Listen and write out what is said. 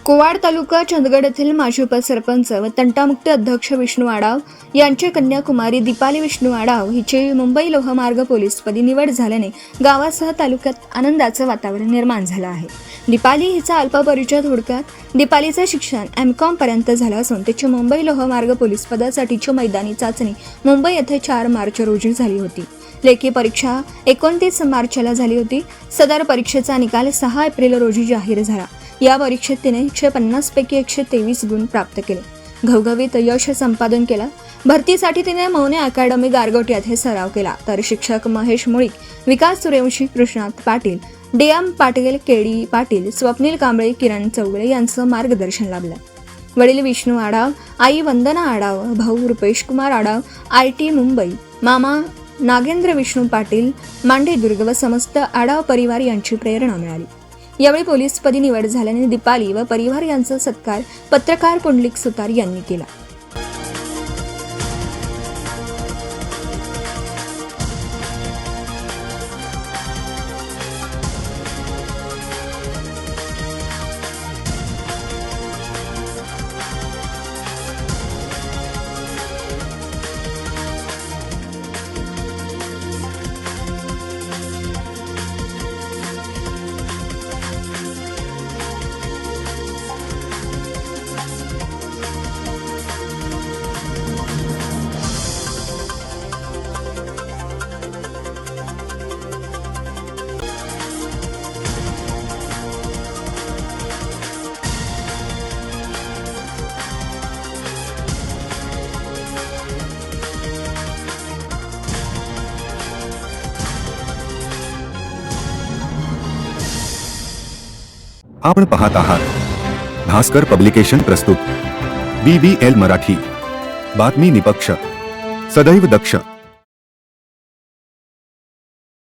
कोवाड तालुका चंदगड येथील माजी उपसरपंच व तंटामुक्त अध्यक्ष विष्णू आडाव यांची कन्या कुमारी दीपाली विष्णू आडाव हिची मुंबई लोहमार्ग पोलीसपदी निवड झाल्याने गावासह तालुक्यात आनंदाचं वातावरण निर्माण झालं आहे। दीपाली हिचा अल्प परिचय थोडक्यात दीपालीचं शिक्षण एम.कॉम पर्यंत झालं असून तिची मुंबई लोहमार्ग पोलीस पदासाठीची मैदानी चाचणी मुंबई येथे 4 मार्च रोजी झाली होती। लेखी परीक्षा 29 मार्चला झाली होती। सदर परीक्षेचा निकाल 6 एप्रिल रोजी जाहीर झाला। या परीक्षेत तिने 150 पैकी 123 गुण प्राप्त केले। घवघवीत यश संपादन केलं। भरतीसाठी तिने मौने अकॅडमी गारगोट येथे सराव केला, तर शिक्षक महेश मुळीक, विकास सूर्यवंशी, कृष्णात पाटील, डी.एम. पाटील, के.डी. पाटील, स्वप्नील कांबळे, किरण चौगुले यांचं मार्गदर्शन लाभलं। वडील विष्णू आडाव, आई वंदना आडाव, भाऊ रुपेश कुमार आडाव, आय.टी. मुंबई, मामा नागेंद्र विष्णू पाटील, मांडेदुर्ग व समस्त आडाव परिवार यांची प्रेरणा मिळाली। यावेळी पोलीसपदी निवड झाल्याने दीपाली व परिवार यांचा सत्कार पत्रकार पुंडलिक सुतार यांनी केला। आपण पाहत आहात भास्कर पब्लिकेशन प्रस्तुत BBL मराठी, बातमी निपक्ष, सदैव दक्ष।